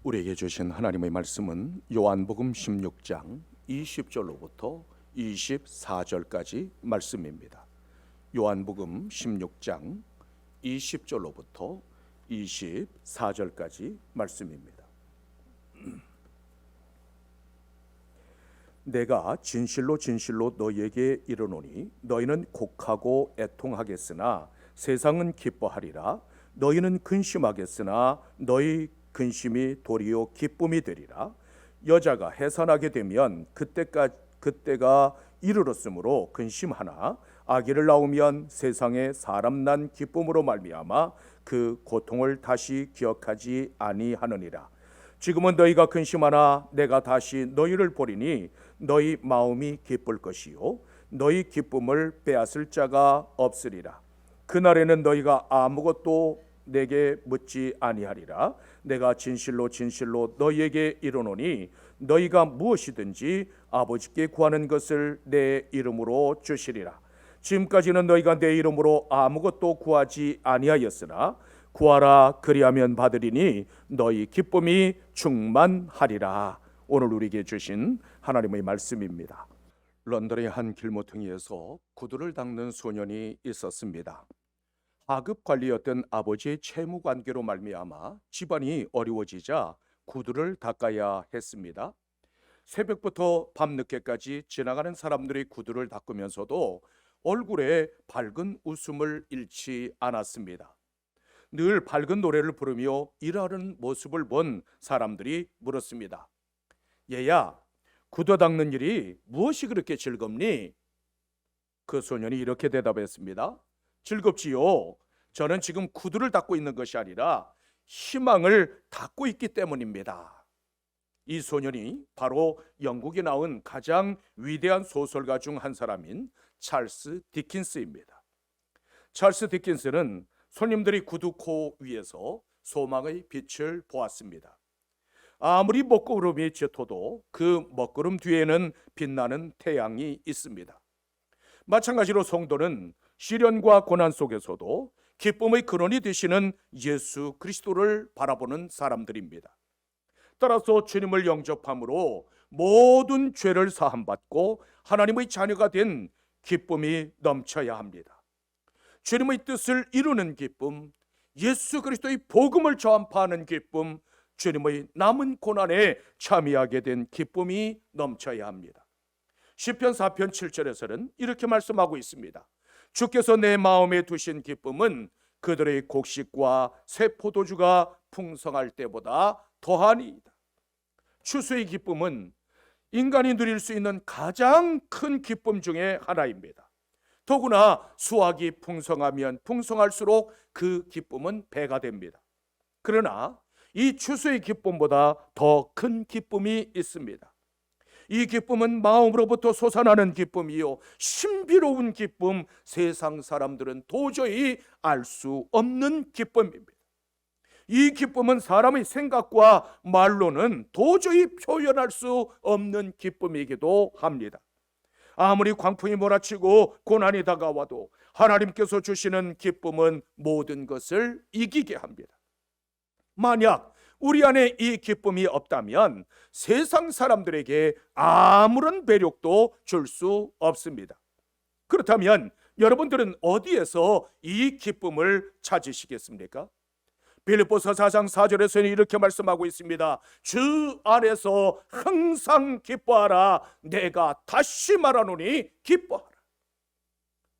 우리에게 주신 하나님의 말씀은 요한복음 16장 20절로부터 24절까지 말씀입니다. 요한복음 16장 20절로부터 24절까지 말씀입니다. 내가 진실로 진실로 너희에게 이르노니 너희는 곡하고 애통하겠으나 세상은 기뻐하리라. 너희는 근심하겠으나 너희 근심이 도리어 기쁨이 되리라. 여자가 해산하게 되면 그때가 이르렀으므로 근심하나 아기를 낳으면 세상에 사람 난 기쁨으로 말미암아 그 고통을 다시 기억하지 아니하느니라. 지금은 너희가 근심하나 내가 다시 너희를 보리니 너희 마음이 기쁠 것이요 너희 기쁨을 빼앗을 자가 없으리라. 그날에는 너희가 아무것도 내게 묻지 아니하리라. 내가 진실로 진실로 너희에게 이르노니 너희가 무엇이든지 아버지께 구하는 것을 내 이름으로 주시리라. 지금까지는 너희가 내 이름으로 아무것도 구하지 아니하였으나 구하라 그리하면 받으리니 너희 기쁨이 충만하리라. 오늘 우리에게 주신 하나님의 말씀입니다. 런던의 한 길모퉁이에서 구두를 닦는 소년이 있었습니다. 하급 관리였던 아버지의 채무 관계로 말미암아 집안이 어려워지자 구두를 닦아야 했습니다. 새벽부터 밤늦게까지 지나가는 사람들의 구두를 닦으면서도 얼굴에 밝은 웃음을 잃지 않았습니다. 늘 밝은 노래를 부르며 일하는 모습을 본 사람들이 물었습니다. 얘야, 구두 닦는 일이 무엇이 그렇게 즐겁니? 그 소년이 이렇게 대답했습니다. 즐겁지요. 저는 지금 구두를 닦고 있는 것이 아니라 희망을 닦고 있기 때문입니다. 이 소년이 바로 영국에 나온 가장 위대한 소설가 중 한 사람인 찰스 디킨스입니다. 찰스 디킨스는 손님들이 구두코 위에서 소망의 빛을 보았습니다. 아무리 먹구름이 짙어도 그 먹구름 뒤에는 빛나는 태양이 있습니다. 마찬가지로 성도는 시련과 고난 속에서도 기쁨의 근원이 되시는 예수 그리스도를 바라보는 사람들입니다. 따라서 주님을 영접함으로 모든 죄를 사함받고 하나님의 자녀가 된 기쁨이 넘쳐야 합니다. 주님의 뜻을 이루는 기쁨, 예수 그리스도의 복음을 전파하는 기쁨, 주님의 남은 고난에 참여하게 된 기쁨이 넘쳐야 합니다. 시편 4편 7절에서는 이렇게 말씀하고 있습니다. 주께서 내 마음에 두신 기쁨은 그들의 곡식과 새 포도주가 풍성할 때보다 더하니이다. 추수의 기쁨은 인간이 누릴 수 있는 가장 큰 기쁨 중에 하나입니다. 더구나 수확이 풍성하면 풍성할수록 그 기쁨은 배가 됩니다. 그러나 이 추수의 기쁨보다 더 큰 기쁨이 있습니다. 이 기쁨은 마음으로부터 솟아나는 기쁨이요 신비로운 기쁨, 세상 사람들은 도저히 알 수 없는 기쁨입니다. 이 기쁨은 사람의 생각과 말로는 도저히 표현할 수 없는 기쁨이기도 합니다. 아무리 광풍이 몰아치고 고난이 다가와도 하나님께서 주시는 기쁨은 모든 것을 이기게 합니다. 만약 우리 안에 이 기쁨이 없다면 세상 사람들에게 아무런 배력도 줄 수 없습니다. 그렇다면 여러분들은 어디에서 이 기쁨을 찾으시겠습니까? 빌립보서 4장 4절에서는 이렇게 말씀하고 있습니다. 주 안에서 항상 기뻐하라. 내가 다시 말하노니 기뻐하라.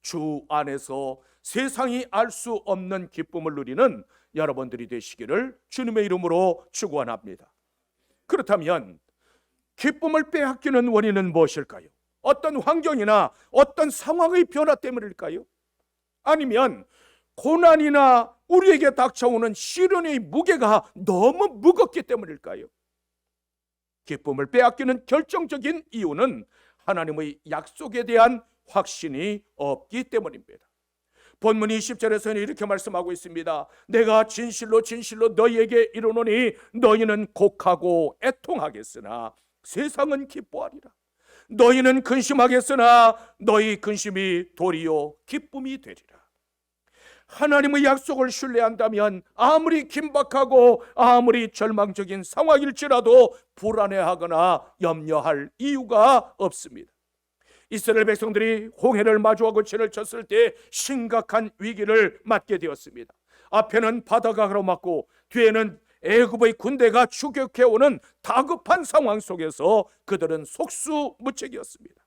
주 안에서 세상이 알 수 없는 기쁨을 누리는 여러분들이 되시기를 주님의 이름으로 축원합니다. 그렇다면 기쁨을 빼앗기는 원인은 무엇일까요? 어떤 환경이나 어떤 상황의 변화 때문일까요? 아니면 고난이나 우리에게 닥쳐오는 시련의 무게가 너무 무겁기 때문일까요? 기쁨을 빼앗기는 결정적인 이유는 하나님의 약속에 대한 확신이 없기 때문입니다. 본문 20절에서는 이렇게 말씀하고 있습니다. 내가 진실로 진실로 너희에게 이르노니 너희는 곡하고 애통하겠으나 세상은 기뻐하리라. 너희는 근심하겠으나 너희 근심이 도리어 기쁨이 되리라. 하나님의 약속을 신뢰한다면 아무리 긴박하고 아무리 절망적인 상황일지라도 불안해하거나 염려할 이유가 없습니다. 이스라엘 백성들이 홍해를 마주하고 진을 쳤을 때 심각한 위기를 맞게 되었습니다. 앞에는 바다가 가로막고 뒤에는 애굽의 군대가 추격해오는 다급한 상황 속에서 그들은 속수무책이었습니다.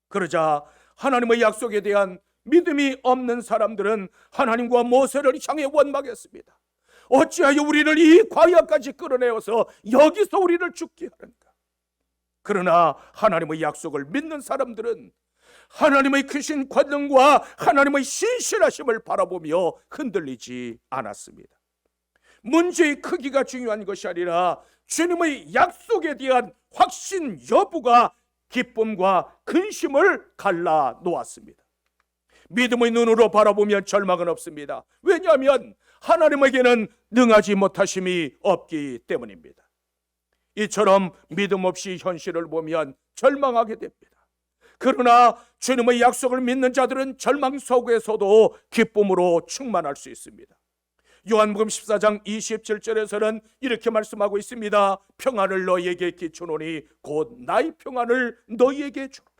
그러자 하나님의 약속에 대한 믿음이 없는 사람들은 하나님과 모세를 향해 원망했습니다. 어찌하여 우리를 이 광야까지 끌어내어서 여기서 우리를 죽게 하는가? 그러나 하나님의 약속을 믿는 사람들은 하나님의 크신 권능과 하나님의 신실하심을 바라보며 흔들리지 않았습니다. 문제의 크기가 중요한 것이 아니라 주님의 약속에 대한 확신 여부가 기쁨과 근심을 갈라 놓았습니다. 믿음의 눈으로 바라보면 절망은 없습니다. 왜냐하면 하나님에게는 능하지 못하심이 없기 때문입니다. 이처럼 믿음 없이 현실을 보면 절망하게 됩니다. 그러나 주님의 약속을 믿는 자들은 절망 속에서도 기쁨으로 충만할 수 있습니다. 요한복음 14장 27절에서는 이렇게 말씀하고 있습니다. 평안을 너희에게 끼치노니 곧 나의 평안을 너희에게 주노라.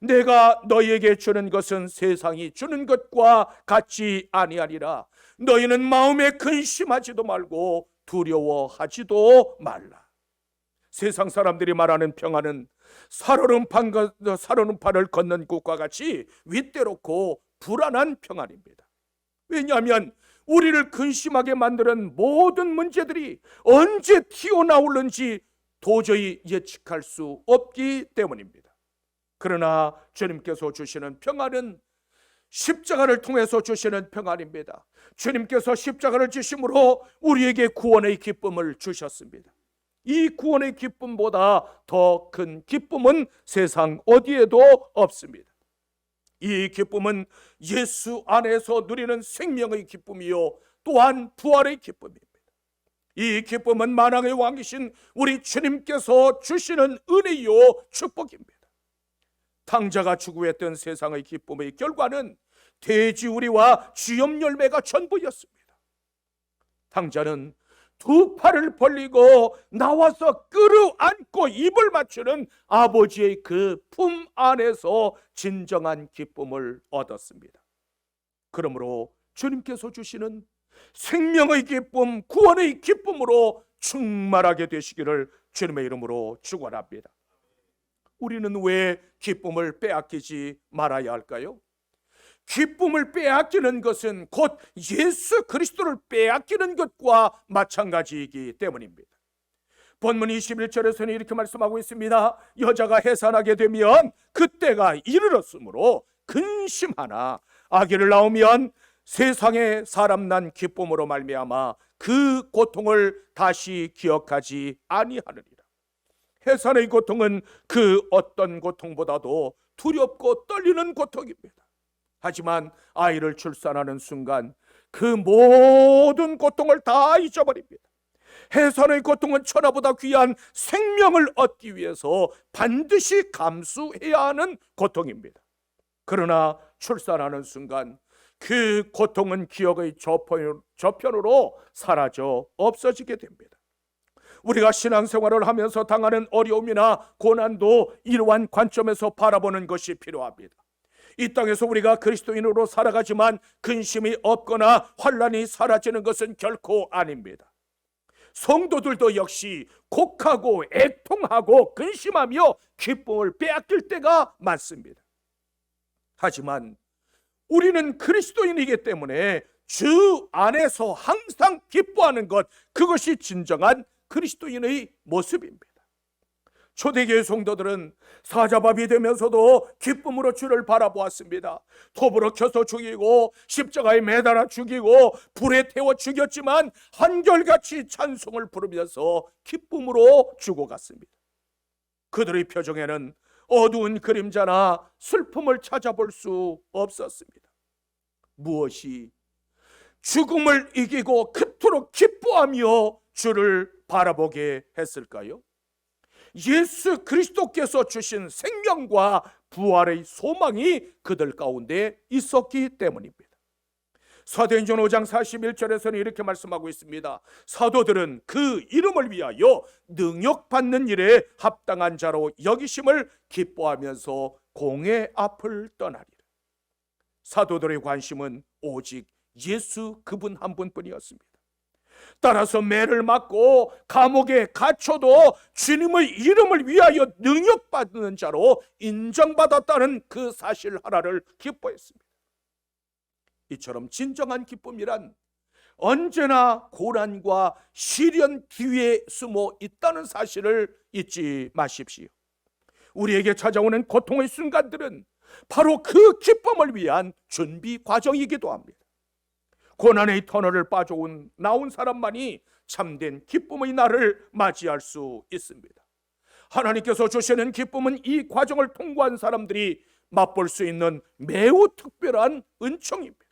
내가 너희에게 주는 것은 세상이 주는 것과 같지 아니하리라. 너희는 마음에 근심하지도 말고 두려워하지도 말라. 세상 사람들이 말하는 평안은 살얼음판을 걷는 곳과 같이 윗대롭고 불안한 평안입니다. 왜냐하면 우리를 근심하게 만드는 모든 문제들이 언제 튀어나올는지 도저히 예측할 수 없기 때문입니다. 그러나 주님께서 주시는 평안은 십자가를 통해서 주시는 평안입니다. 주님께서 십자가를 지심으로 우리에게 구원의 기쁨을 주셨습니다. 이 구원의 기쁨보다 더 큰 기쁨은 세상 어디에도 없습니다. 이 기쁨은 예수 안에서 누리는 생명의 기쁨이요 또한 부활의 기쁨입니다. 이 기쁨은 만왕의 왕이신 우리 주님께서 주시는 은혜요 축복입니다. 탕자가 추구했던 세상의 기쁨의 결과는 돼지우리와 쥐염 열매가 전부였습니다. 탕자는 두 팔을 벌리고 나와서 끌어안고 입을 맞추는 아버지의 그 품 안에서 진정한 기쁨을 얻었습니다. 그러므로 주님께서 주시는 생명의 기쁨, 구원의 기쁨으로 충만하게 되시기를 주님의 이름으로 축원합니다. 우리는 왜 기쁨을 빼앗기지 말아야 할까요? 기쁨을 빼앗기는 것은 곧 예수 그리스도를 빼앗기는 것과 마찬가지이기 때문입니다. 본문 21절에서는 이렇게 말씀하고 있습니다. 여자가 해산하게 되면 그때가 이르렀으므로 근심하나 아기를 낳으면 세상에 사람 난 기쁨으로 말미암아 그 고통을 다시 기억하지 아니하느니라. 해산의 고통은 그 어떤 고통보다도 두렵고 떨리는 고통입니다. 하지만 아이를 출산하는 순간 그 모든 고통을 다 잊어버립니다. 해산의 고통은 천하보다 귀한 생명을 얻기 위해서 반드시 감수해야 하는 고통입니다. 그러나 출산하는 순간 그 고통은 기억의 저편으로 사라져 없어지게 됩니다. 우리가 신앙생활을 하면서 당하는 어려움이나 고난도 이러한 관점에서 바라보는 것이 필요합니다. 이 땅에서 우리가 그리스도인으로 살아가지만 근심이 없거나 환난이 사라지는 것은 결코 아닙니다. 성도들도 역시 곡하고 애통하고 근심하며 기쁨을 빼앗길 때가 많습니다. 하지만 우리는 그리스도인이기 때문에 주 안에서 항상 기뻐하는 것, 그것이 진정한 그리스도인의 모습입니다. 초대교회 성도들은 사자밥이 되면서도 기쁨으로 주를 바라보았습니다. 톱으로 켜서 죽이고 십자가에 매달아 죽이고 불에 태워 죽였지만 한결같이 찬송을 부르면서 기쁨으로 죽어갔습니다. 그들의 표정에는 어두운 그림자나 슬픔을 찾아볼 수 없었습니다. 무엇이 죽음을 이기고 그토록 기뻐하며 주를 바라보게 했을까요? 예수 그리스도께서 주신 생명과 부활의 소망이 그들 가운데 있었기 때문입니다. 사도행전 5장 41절에서는 이렇게 말씀하고 있습니다. 사도들은 그 이름을 위하여 능욕받는 일에 합당한 자로 여기심을 기뻐하면서 공의 앞을 떠나리라. 사도들의 관심은 오직 예수 그분 한 분뿐이었습니다. 따라서 매를 맞고 감옥에 갇혀도 주님의 이름을 위하여 능욕받는 자로 인정받았다는 그 사실 하나를 기뻐했습니다. 이처럼 진정한 기쁨이란 언제나 고난과 시련 뒤에 숨어 있다는 사실을 잊지 마십시오. 우리에게 찾아오는 고통의 순간들은 바로 그 기쁨을 위한 준비 과정이기도 합니다. 고난의 터널을 나온 사람만이 참된 기쁨의 날을 맞이할 수 있습니다. 하나님께서 주시는 기쁨은 이 과정을 통과한 사람들이 맛볼 수 있는 매우 특별한 은총입니다.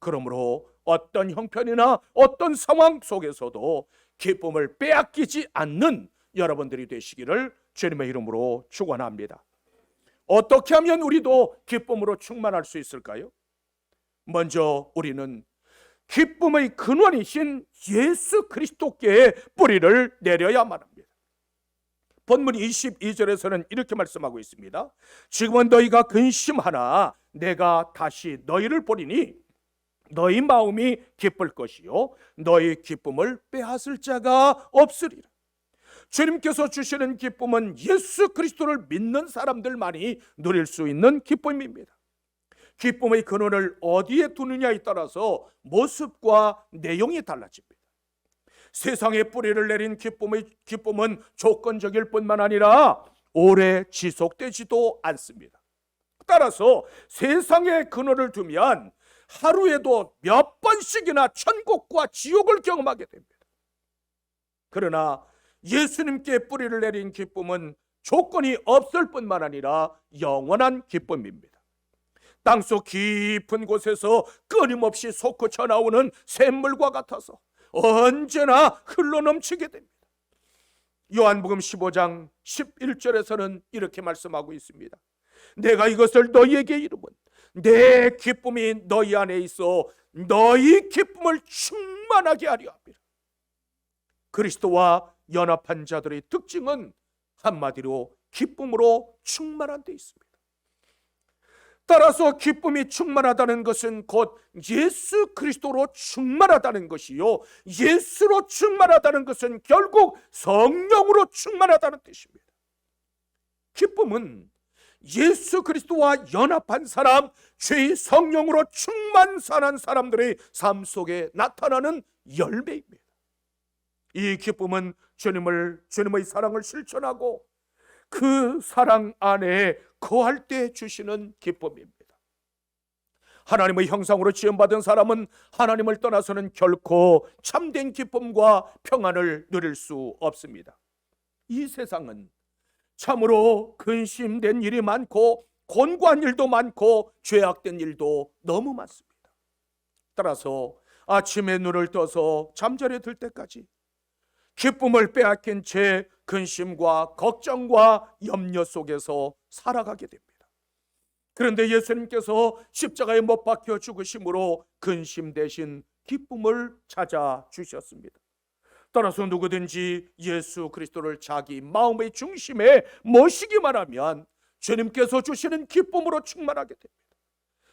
그러므로 어떤 형편이나 어떤 상황 속에서도 기쁨을 빼앗기지 않는 여러분들이 되시기를 주님의 이름으로 축원합니다. 어떻게 하면 우리도 기쁨으로 충만할 수 있을까요? 먼저 우리는 기쁨의 근원이신 예수 그리스도께 뿌리를 내려야만 합니다. 본문 22절에서는 이렇게 말씀하고 있습니다. 지금은 너희가 근심하나 내가 다시 너희를 보리니 너희 마음이 기쁠 것이요 너희 기쁨을 빼앗을 자가 없으리라. 주님께서 주시는 기쁨은 예수 그리스도를 믿는 사람들만이 누릴 수 있는 기쁨입니다. 기쁨의 근원을 어디에 두느냐에 따라서 모습과 내용이 달라집니다. 세상에 뿌리를 내린 기쁨은 조건적일 뿐만 아니라 오래 지속되지도 않습니다. 따라서 세상에 근원을 두면 하루에도 몇 번씩이나 천국과 지옥을 경험하게 됩니다. 그러나 예수님께 뿌리를 내린 기쁨은 조건이 없을 뿐만 아니라 영원한 기쁨입니다. 땅속 깊은 곳에서 끊임없이 솟구쳐 나오는 샘물과 같아서 언제나 흘러넘치게 됩니다. 요한복음 15장 11절에서는 이렇게 말씀하고 있습니다. 내가 이것을 너희에게 이르면 내 기쁨이 너희 안에 있어 너희 기쁨을 충만하게 하려 합니다. 그리스도와 연합한 자들의 특징은 한마디로 기쁨으로 충만한 데 있습니다. 따라서 기쁨이 충만하다는 것은 곧 예수 그리스도로 충만하다는 것이요, 예수로 충만하다는 것은 결국 성령으로 충만하다는 뜻입니다. 기쁨은 예수 그리스도와 연합한 사람, 죄의 성령으로 충만한 사람들의 삶 속에 나타나는 열매입니다. 이 기쁨은 주님의 사랑을 실천하고 그 사랑 안에 거할 때 주시는 기쁨입니다. 하나님의 형상으로 지음받은 사람은 하나님을 떠나서는 결코 참된 기쁨과 평안을 누릴 수 없습니다. 이 세상은 참으로 근심된 일이 많고 곤고한 일도 많고 죄악된 일도 너무 많습니다. 따라서 아침에 눈을 떠서 잠자리에 들 때까지 기쁨을 빼앗긴 채 근심과 걱정과 염려 속에서 살아가게 됩니다. 그런데 예수님께서 십자가에 못 박혀 죽으심으로 근심 대신 기쁨을 찾아주셨습니다. 따라서 누구든지 예수 그리스도를 자기 마음의 중심에 모시기만 하면 주님께서 주시는 기쁨으로 충만하게 됩니다.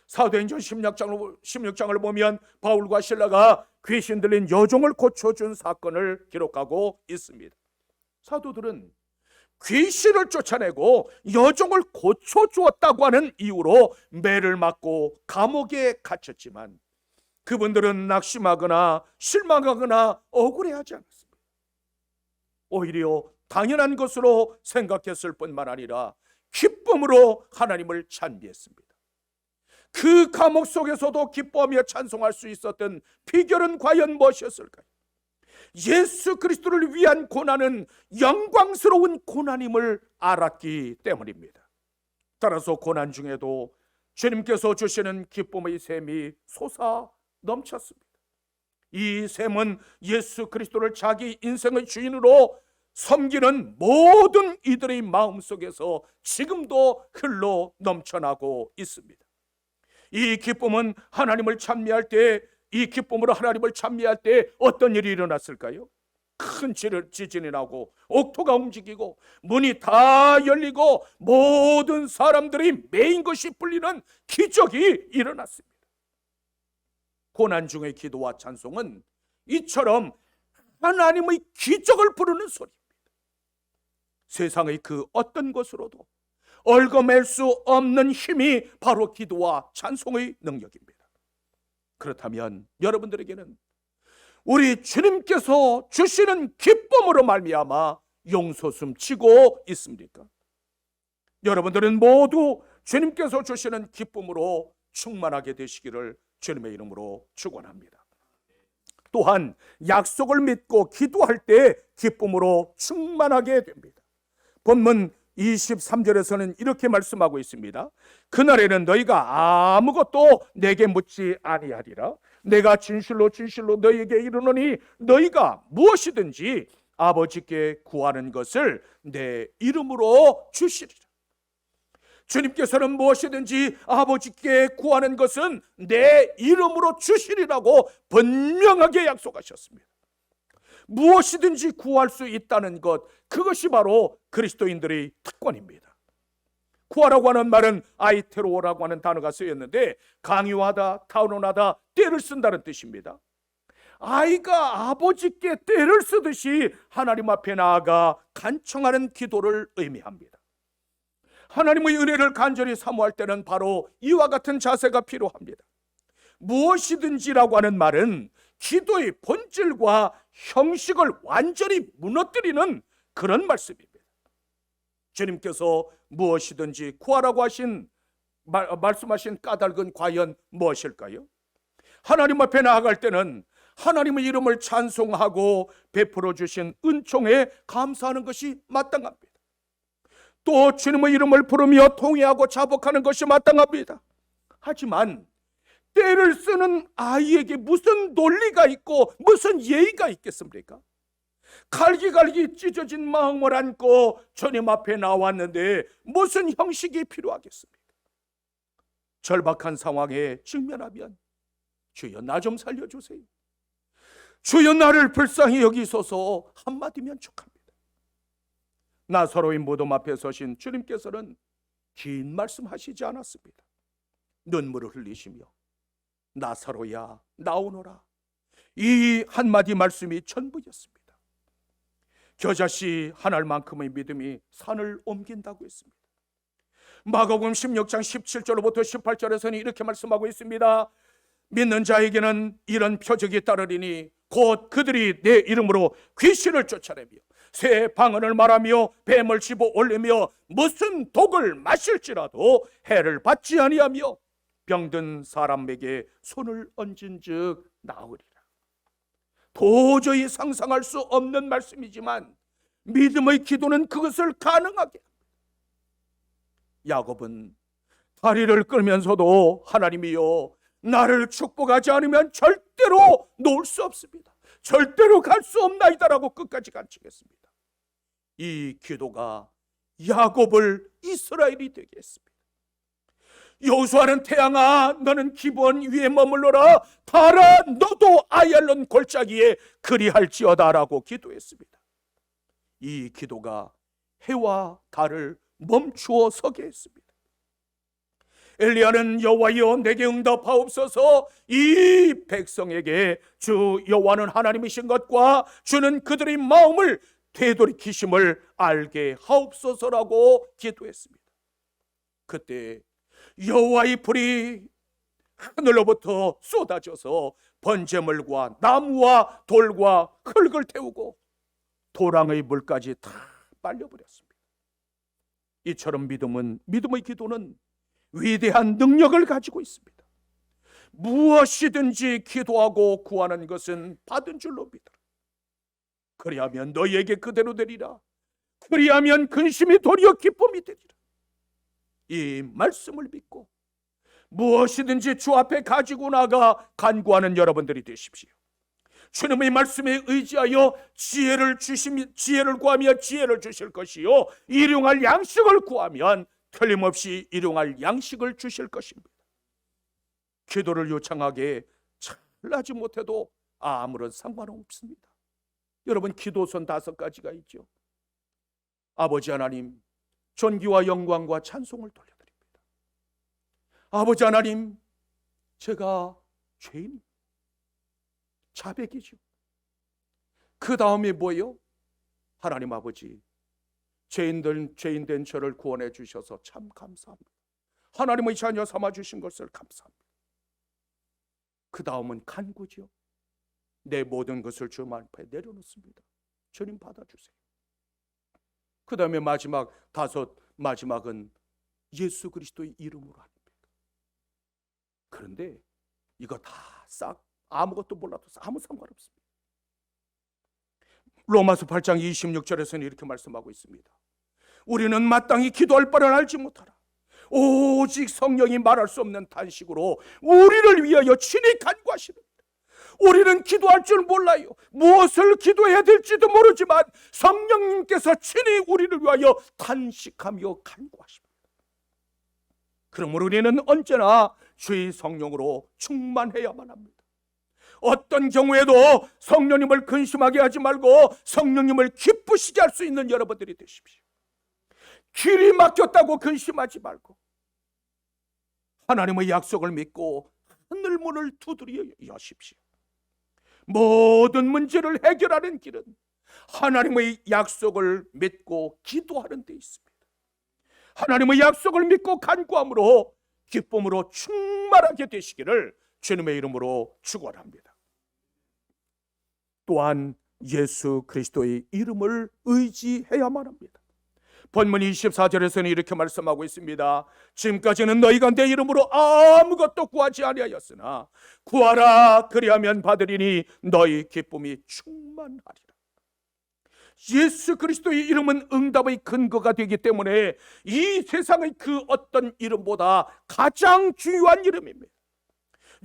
사도행전 16장을 보면 바울과 실라가 귀신 들린 여종을 고쳐준 사건을 기록하고 있습니다. 사도들은 귀신을 쫓아내고 여종을 고쳐주었다고 하는 이유로 매를 맞고 감옥에 갇혔지만 그분들은 낙심하거나 실망하거나 억울해하지 않았습니다. 오히려 당연한 것으로 생각했을 뿐만 아니라 기쁨으로 하나님을 찬미했습니다. 그 감옥 속에서도 기뻐하며 찬송할 수 있었던 비결은 과연 무엇이었을까요? 예수 그리스도를 위한 고난은 영광스러운 고난임을 알았기 때문입니다. 따라서 고난 중에도 주님께서 주시는 기쁨의 샘이 솟아 넘쳤습니다. 이 샘은 예수 그리스도를 자기 인생의 주인으로 섬기는 모든 이들의 마음속에서 지금도 흘러 넘쳐나고 있습니다. 이 기쁨은 하나님을 찬미할 때, 이 기쁨으로 하나님을 찬미할 때 어떤 일이 일어났을까요? 큰 지진이 나고 옥토가 움직이고 문이 다 열리고 모든 사람들이 메인 것이 풀리는 기적이 일어났습니다. 고난 중의 기도와 찬송은 이처럼 하나님의 기적을 부르는 소리입니다. 세상의 그 어떤 것으로도 얽어맬 수 없는 힘이 바로 기도와 찬송의 능력입니다. 그렇다면 여러분들에게는 우리 주님께서 주시는 기쁨으로 말미암아 용솟음 치고 있습니까? 여러분들은 모두 주님께서 주시는 기쁨으로 충만하게 되시기를 주님의 이름으로 축원합니다. 또한 약속을 믿고 기도할 때 기쁨으로 충만하게 됩니다. 본문 23절에서는 이렇게 말씀하고 있습니다. 그날에는 너희가 아무것도 내게 묻지 아니하리라. 내가 진실로 진실로 너희에게 이르노니 너희가 무엇이든지 아버지께 구하는 것을 내 이름으로 주시리라. 주님께서는 무엇이든지 아버지께 구하는 것은 내 이름으로 주시리라고 분명하게 약속하셨습니다. 무엇이든지 구할 수 있다는 것, 그것이 바로 그리스도인들의 특권입니다. 구하라고 하는 말은 아이테로라고 하는 단어가 쓰였는데 강요하다, 탄원하다, 떼를 쓴다는 뜻입니다. 아이가 아버지께 떼를 쓰듯이 하나님 앞에 나아가 간청하는 기도를 의미합니다. 하나님의 은혜를 간절히 사모할 때는 바로 이와 같은 자세가 필요합니다. 무엇이든지라고 하는 말은 기도의 본질과 형식을 완전히 무너뜨리는 그런 말씀입니다. 주님께서 무엇이든지 구하라고 말씀하신 까닭은 과연 무엇일까요? 하나님 앞에 나아갈 때는 하나님의 이름을 찬송하고 베풀어 주신 은총에 감사하는 것이 마땅합니다. 또 주님의 이름을 부르며 통회하고 자복하는 것이 마땅합니다. 하지만 때를 쓰는 아이에게 무슨 논리가 있고 무슨 예의가 있겠습니까? 갈기갈기 찢어진 마음을 안고 주님 앞에 나왔는데 무슨 형식이 필요하겠습니까? 절박한 상황에 직면하면 주여 나 좀 살려주세요, 주여 나를 불쌍히 여기소서 한마디면 족합니다. 나사로인 무덤 앞에 서신 주님께서는 긴 말씀하시지 않았습니다. 눈물을 흘리시며 나사로야 나오너라, 이 한마디 말씀이 전부였습니다. 겨자씨 한 알만큼의 믿음이 산을 옮긴다고 했습니다. 마가복음 16장 17절로부터 18절에서는 이렇게 말씀하고 있습니다. 믿는 자에게는 이런 표적이 따르리니 곧 그들이 내 이름으로 귀신을 쫓아내며 새 방언을 말하며 뱀을 집어 올리며 무슨 독을 마실지라도 해를 받지 아니하며 병든 사람에게 손을 얹은즉 나으리라. 도저히 상상할 수 없는 말씀이지만 믿음의 기도는 그것을 가능하게 합니다. 야곱은 다리를 끌면서도 하나님이여 나를 축복하지 않으면 절대로 놓을 수 없습니다, 절대로 갈 수 없나이다라고 끝까지 간청했습니다. 이 기도가 야곱을 이스라엘이 되게 했습니다. 여호수아는 태양아 너는 기브온 위에 머물러라, 달아 너도 아얄론 골짜기에 그리할지어다라고 기도했습니다. 이 기도가 해와 달을 멈추어 서게 했습니다. 엘리야는 여호와여 내게 응답하옵소서, 이 백성에게 주 여호와는 하나님이신 것과 주는 그들의 마음을 되돌이키심을 알게 하옵소서라고 기도했습니다. 그때 여호와의 불이 하늘로부터 쏟아져서 번제물과 나무와 돌과 흙을 태우고 도랑의 물까지 다 빨려버렸습니다. 이처럼 믿음의 기도는 위대한 능력을 가지고 있습니다. 무엇이든지 기도하고 구하는 것은 받은 줄로 믿으라. 그리하면 너희에게 그대로 되리라. 그리하면 근심이 도리어 기쁨이 되리라. 이 말씀을 믿고 무엇이든지 주 앞에 가지고 나가 간구하는 여러분들이 되십시오. 주님의 말씀에 의지하여 지혜를 구하며 지혜를 주실 것이요 일용할 양식을 구하면 틀림없이 일용할 양식을 주실 것입니다. 기도를 요청하기에 잘나지 못해도 아무런 상관없습니다. 여러분, 기도선 5가지가 있죠. 아버지 하나님, 존귀와 영광과 찬송을 돌려드립니다. 아버지 하나님, 제가 죄인, 자백이죠. 그 다음에 뭐예요? 하나님 아버지, 죄인 된 저를 구원해 주셔서 참 감사합니다. 하나님의 자녀 삼아 주신 것을 감사합니다. 그 다음은 간구죠. 내 모든 것을 주님 앞에 내려놓습니다. 주님 받아주세요. 그 다음에 마지막은 예수 그리스도의 이름으로 합니다. 그런데 이거 다 싹 아무것도 몰라도 아무 상관없습니다. 로마서 8장 26절에서는 이렇게 말씀하고 있습니다. 우리는 마땅히 기도할 바를 알지 못하라. 오직 성령이 말할 수 없는 탄식으로 우리를 위하여 친히 간구하시느니라. 우리는 기도할 줄 몰라요. 무엇을 기도해야 될지도 모르지만 성령님께서 친히 우리를 위하여 탄식하며 간구하십니다. 그러므로 우리는 언제나 주의 성령으로 충만해야만 합니다. 어떤 경우에도 성령님을 근심하게 하지 말고 성령님을 기쁘시게 할 수 있는 여러분들이 되십시오. 길이 막혔다고 근심하지 말고 하나님의 약속을 믿고 하늘 문을 두드려 여십시오. 모든 문제를 해결하는 길은 하나님의 약속을 믿고 기도하는 데 있습니다. 하나님의 약속을 믿고 간구함으로 기쁨으로 충만하게 되시기를 주님의 이름으로 축원합니다. 또한 예수 그리스도의 이름을 의지해야만 합니다. 본문 24절에서는 이렇게 말씀하고 있습니다. 지금까지는 너희가 내 이름으로 아무것도 구하지 아니하였으나 구하라 그리하면 받으리니 너희 기쁨이 충만하리라. 예수 그리스도의 이름은 응답의 근거가 되기 때문에 이 세상의 그 어떤 이름보다 가장 중요한 이름입니다.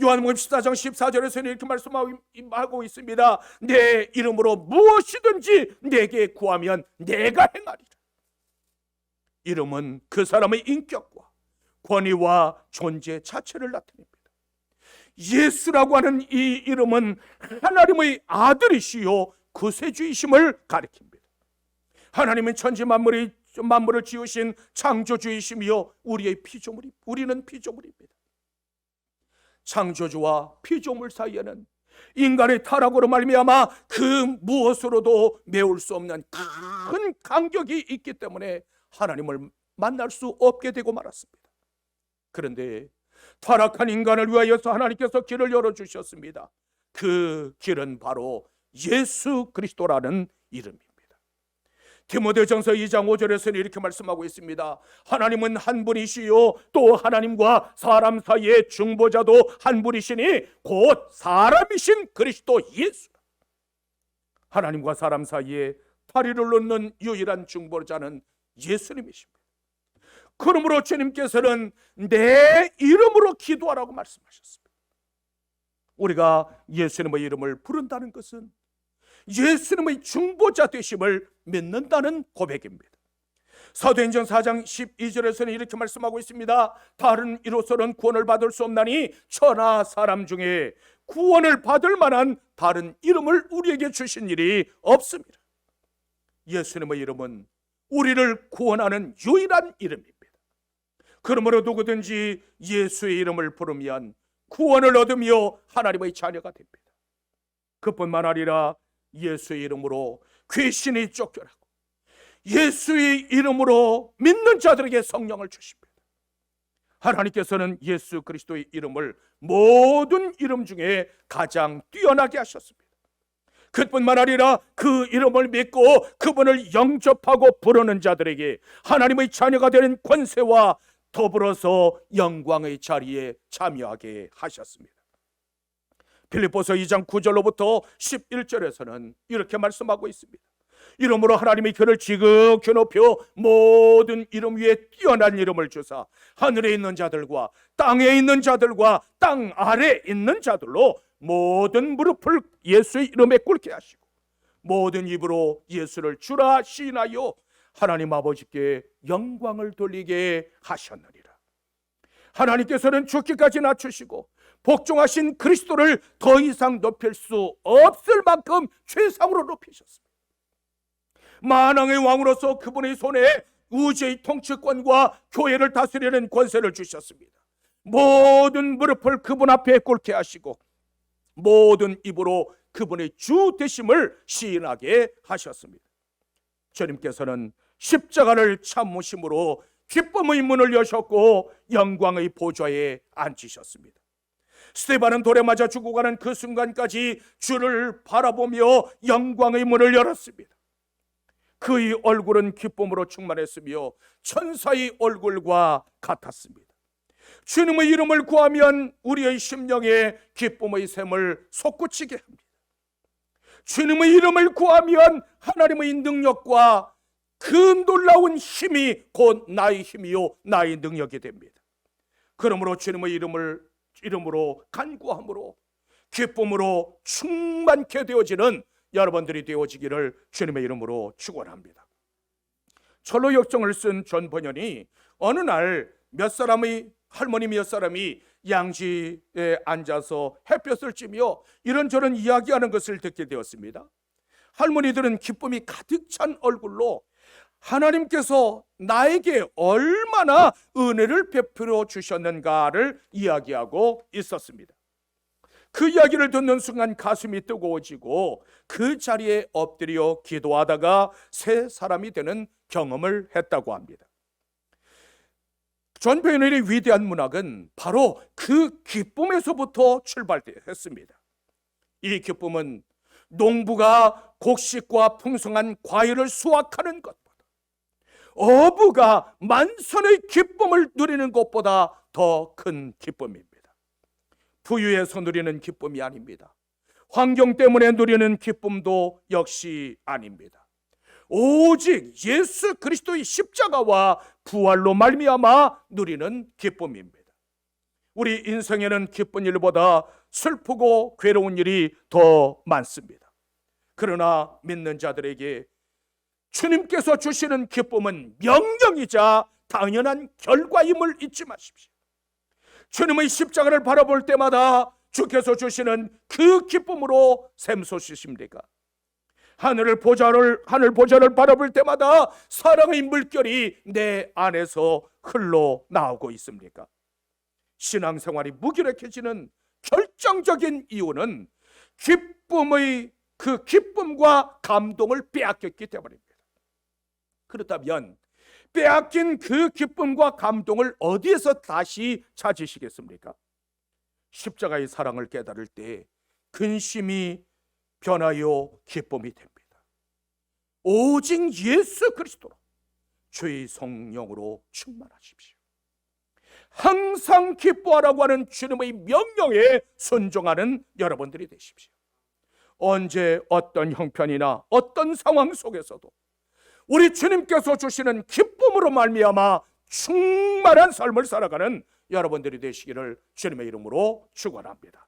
요한복음 14장 14절에서는 이렇게 말씀하고 있습니다. 내 이름으로 무엇이든지 내게 구하면 내가 행하리라. 이름은 그 사람의 인격과 권위와 존재 자체를 나타냅니다. 예수라고 하는 이 이름은 하나님의 아들이시요 구세주이심을 가리킵니다. 하나님은 천지 만물을 지으신 창조주이시며 우리의 피조물이, 우리는 피조물입니다. 창조주와 피조물 사이에는 인간의 타락으로 말미암아 그 무엇으로도 메울 수 없는 큰 간격이 있기 때문에 하나님을 만날 수 없게 되고 말았습니다. 그런데 타락한 인간을 위하여서 하나님께서 길을 열어주셨습니다. 그 길은 바로 예수 그리스도라는 이름입니다. 디모데전서 2장 5절에서는 이렇게 말씀하고 있습니다. 하나님은 한 분이시요 또 하나님과 사람 사이의 중보자도 한 분이시니 곧 사람이신 그리스도 예수. 하나님과 사람 사이에 다리를 놓는 유일한 중보자는 예수님이십니다. 그러므로 주님께서는 내 이름으로 기도하라고 말씀하셨습니다. 우리가 예수님의 이름을 부른다는 것은 예수님의 중보자 되심을 믿는다는 고백입니다. 사도행전 4장 12절에서는 이렇게 말씀하고 있습니다. 다른 이로서는 구원을 받을 수 없나니 천하 사람 중에 구원을 받을 만한 다른 이름을 우리에게 주신 일이 없습니다. 예수님의 이름은 우리를 구원하는 유일한 이름입니다. 그러므로 누구든지 예수의 이름을 부르면 구원을 얻으며 하나님의 자녀가 됩니다. 그뿐만 아니라 예수의 이름으로 귀신이 쫓겨나고 예수의 이름으로 믿는 자들에게 성령을 주십니다. 하나님께서는 예수 그리스도의 이름을 모든 이름 중에 가장 뛰어나게 하셨습니다. 그뿐만 아니라 그 이름을 믿고 그분을 영접하고 부르는 자들에게 하나님의 자녀가 되는 권세와 더불어서 영광의 자리에 참여하게 하셨습니다. 빌립보서 2장 9절로부터 11절에서는 이렇게 말씀하고 있습니다. 이름으로 하나님이 그를 지극히 높여 모든 이름 위에 뛰어난 이름을 주사 하늘에 있는 자들과 땅에 있는 자들과 땅 아래에 있는 자들로 모든 무릎을 예수의 이름에 꿇게 하시고 모든 입으로 예수를 주라 시인하여 하나님 아버지께 영광을 돌리게 하셨느니라. 하나님께서는 죽기까지 낮추시고 복종하신 그리스도를 더 이상 높일 수 없을 만큼 최상으로 높이셨습니다. 만왕의 왕으로서 그분의 손에 우주의 통치권과 교회를 다스리는 권세를 주셨습니다. 모든 무릎을 그분 앞에 꿇게 하시고 모든 입으로 그분의 주 되심을 시인하게 하셨습니다. 주님께서는 십자가를 참으심으로 기쁨의 문을 여셨고 영광의 보좌에 앉으셨습니다. 스데반은 돌에 맞아 죽어가는 그 순간까지 주를 바라보며 영광의 문을 열었습니다. 그의 얼굴은 기쁨으로 충만했으며 천사의 얼굴과 같았습니다. 주님의 이름을 구하면 우리의 심령에 기쁨의 샘을 솟구치게 합니다. 주님의 이름을 구하면 하나님의 능력과 그 놀라운 힘이 곧 나의 힘이요 나의 능력이 됩니다. 그러므로 주님의 이름으로 간구함으로 기쁨으로 충만케 되어지는 여러분들이 되어지기를 주님의 이름으로 축원합니다. 철로 역정을 쓴 존 번연이 어느 날 할머니 몇 사람이 양지에 앉아서 햇볕을 쬐며 이런저런 이야기하는 것을 듣게 되었습니다. 할머니들은 기쁨이 가득 찬 얼굴로 하나님께서 나에게 얼마나 은혜를 베풀어 주셨는가를 이야기하고 있었습니다. 그 이야기를 듣는 순간 가슴이 뜨거워지고 그 자리에 엎드려 기도하다가 새 사람이 되는 경험을 했다고 합니다. 존 베이널의 위대한 문학은 바로 그 기쁨에서부터 출발했습니다. 이 기쁨은 농부가 곡식과 풍성한 과일을 수확하는 것보다 어부가 만선의 기쁨을 누리는 것보다 더 큰 기쁨입니다. 부유해서 누리는 기쁨이 아닙니다. 환경 때문에 누리는 기쁨도 역시 아닙니다. 오직 예수 그리스도의 십자가와 부활로 말미암아 누리는 기쁨입니다. 우리 인생에는 기쁜 일보다 슬프고 괴로운 일이 더 많습니다. 그러나 믿는 자들에게 주님께서 주시는 기쁨은 명령이자 당연한 결과임을 잊지 마십시오. 주님의 십자가를 바라볼 때마다 주께서 주시는 그 기쁨으로 샘솟으십니까? 하늘 보좌를 바라볼 때마다 사랑의 물결이 내 안에서 흘러나오고 있습니까? 신앙생활이 무기력해지는 결정적인 이유는 그 기쁨과 감동을 빼앗겼기 때문입니다. 그렇다면 빼앗긴 그 기쁨과 감동을 어디에서 다시 찾으시겠습니까? 십자가의 사랑을 깨달을 때 근심이 변하여 기쁨이 됩니다. 오직 예수 그리스도로 주의 성령으로 충만하십시오. 항상 기뻐하라고 하는 주님의 명령에 순종하는 여러분들이 되십시오. 언제 어떤 형편이나 어떤 상황 속에서도 우리 주님께서 주시는 기쁨으로 말미암아 충만한 삶을 살아가는 여러분들이 되시기를 주님의 이름으로 축원합니다.